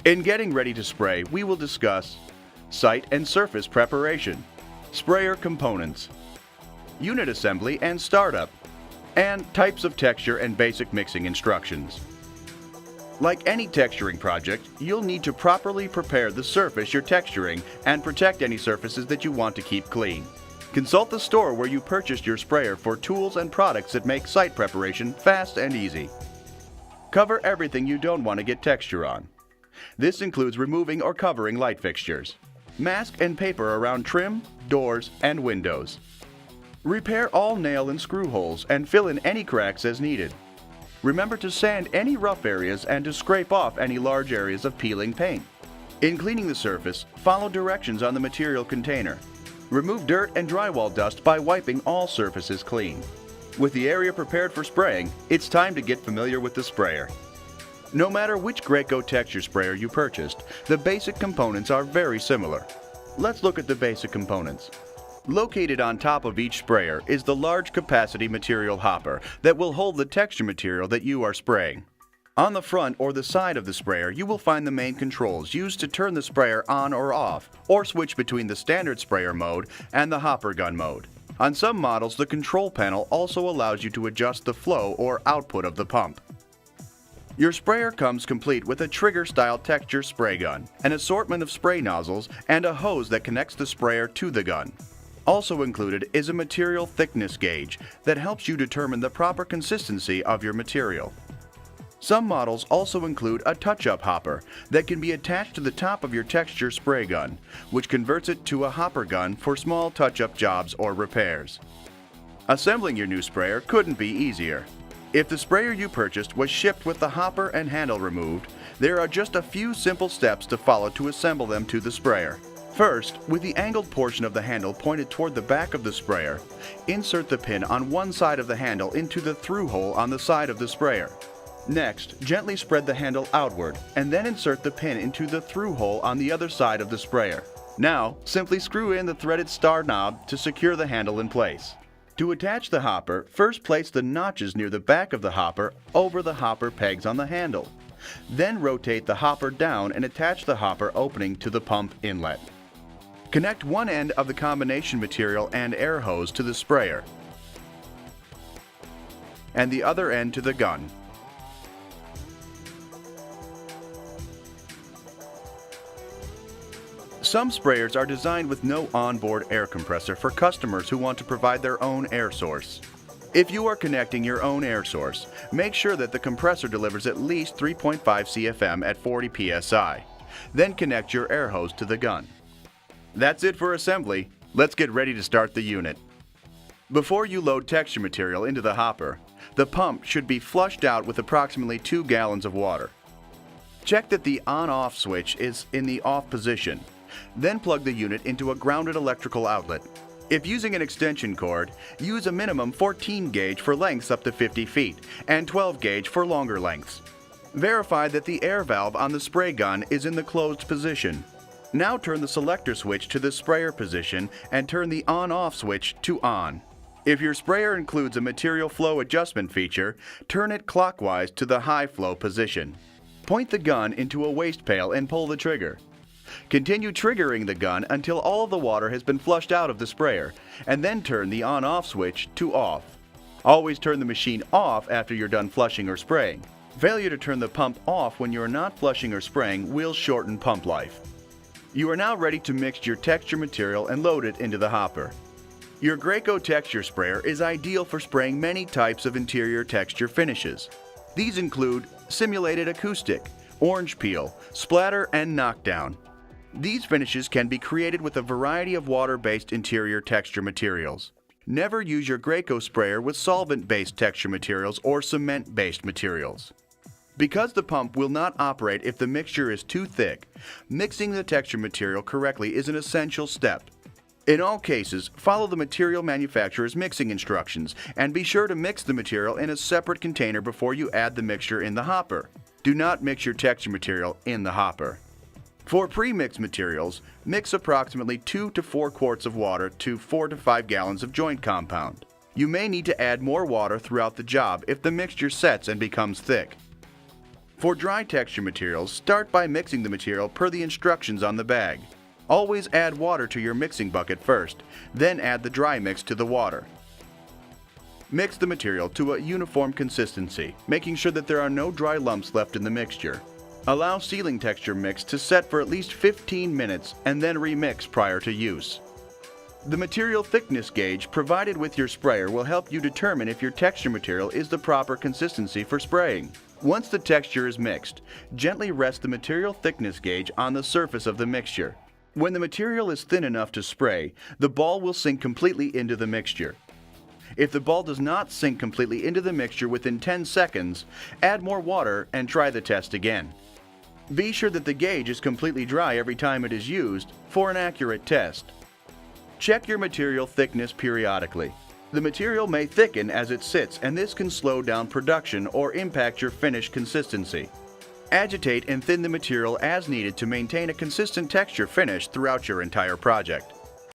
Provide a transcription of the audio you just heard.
In getting ready to spray, we will discuss site and surface preparation, sprayer components, unit assembly and startup, and types of texture and basic mixing instructions. Like any texturing project, you'll need to properly prepare the surface you're texturing and protect any surfaces that you want to keep clean. Consult the store where you purchased your sprayer for tools and products that make site preparation fast and easy. Cover everything you don't want to get texture on. This includes removing or covering light fixtures. Mask and paper around trim, doors, and windows. Repair all nail and screw holes and fill in any cracks as needed. Remember to sand any rough areas and to scrape off any large areas of peeling paint. In cleaning the surface, follow directions on the material container. Remove dirt and drywall dust by wiping all surfaces clean. With the area prepared for spraying, it's time to get familiar with the sprayer. No matter which Graco texture sprayer you purchased, the basic components are very similar. Let's look at the basic components. Located on top of each sprayer is the large capacity material hopper that will hold the texture material that you are spraying. On the front or the side of the sprayer, you will find the main controls used to turn the sprayer on or off, or switch between the standard sprayer mode and the hopper gun mode. On some models, the control panel also allows you to adjust the flow or output of the pump. Your sprayer comes complete with a trigger-style texture spray gun, an assortment of spray nozzles, and a hose that connects the sprayer to the gun. Also included is a material thickness gauge that helps you determine the proper consistency of your material. Some models also include a touch-up hopper that can be attached to the top of your texture spray gun, which converts it to a hopper gun for small touch-up jobs or repairs. Assembling your new sprayer couldn't be easier. If the sprayer you purchased was shipped with the hopper and handle removed, there are just a few simple steps to follow to assemble them to the sprayer. First, with the angled portion of the handle pointed toward the back of the sprayer, insert the pin on one side of the handle into the through hole on the side of the sprayer. Next, gently spread the handle outward and then insert the pin into the through hole on the other side of the sprayer. Now, simply screw in the threaded star knob to secure the handle in place. To attach the hopper, first place the notches near the back of the hopper over the hopper pegs on the handle. Then rotate the hopper down and attach the hopper opening to the pump inlet. Connect one end of the combination material and air hose to the sprayer and the other end to the gun. Some sprayers are designed with no onboard air compressor for customers who want to provide their own air source. If you are connecting your own air source, make sure that the compressor delivers at least 3.5 CFM at 40 psi. Then connect your air hose to the gun. That's it for assembly. Let's get ready to start the unit. Before you load texture material into the hopper, the pump should be flushed out with approximately 2 gallons of water. Check that the on-off switch is in the off position. Then plug the unit into a grounded electrical outlet. If using an extension cord, use a minimum 14 gauge for lengths up to 50 feet and 12 gauge for longer lengths. Verify that the air valve on the spray gun is in the closed position. Now turn the selector switch to the sprayer position and turn the on-off switch to on. If your sprayer includes a material flow adjustment feature, turn it clockwise to the high flow position. Point the gun into a waste pail and pull the trigger. Continue triggering the gun until all of the water has been flushed out of the sprayer, and then turn the on-off switch to off. Always turn the machine off after you're done flushing or spraying. Failure to turn the pump off when you are not flushing or spraying will shorten pump life. You are now ready to mix your texture material and load it into the hopper. Your Graco texture sprayer is ideal for spraying many types of interior texture finishes. These include simulated acoustic, orange peel, splatter, and knockdown. These finishes can be created with a variety of water-based interior texture materials. Never use your Graco sprayer with solvent-based texture materials or cement-based materials. Because the pump will not operate if the mixture is too thick, mixing the texture material correctly is an essential step. In all cases, follow the material manufacturer's mixing instructions and be sure to mix the material in a separate container before you add the mixture in the hopper. Do not mix your texture material in the hopper. For pre-mixed materials, mix approximately 2 to 4 quarts of water to 4 to 5 gallons of joint compound. You may need to add more water throughout the job if the mixture sets and becomes thick. For dry texture materials, start by mixing the material per the instructions on the bag. Always add water to your mixing bucket first, then add the dry mix to the water. Mix the material to a uniform consistency, making sure that there are no dry lumps left in the mixture. Allow sealing texture mix to set for at least 15 minutes and then remix prior to use. The material thickness gauge provided with your sprayer will help you determine if your texture material is the proper consistency for spraying. Once the texture is mixed, gently rest the material thickness gauge on the surface of the mixture. When the material is thin enough to spray, the ball will sink completely into the mixture. If the ball does not sink completely into the mixture within 10 seconds, add more water and try the test again. Be sure that the gauge is completely dry every time it is used for an accurate test. Check your material thickness periodically. The material may thicken as it sits, and this can slow down production or impact your finish consistency. Agitate and thin the material as needed to maintain a consistent texture finish throughout your entire project.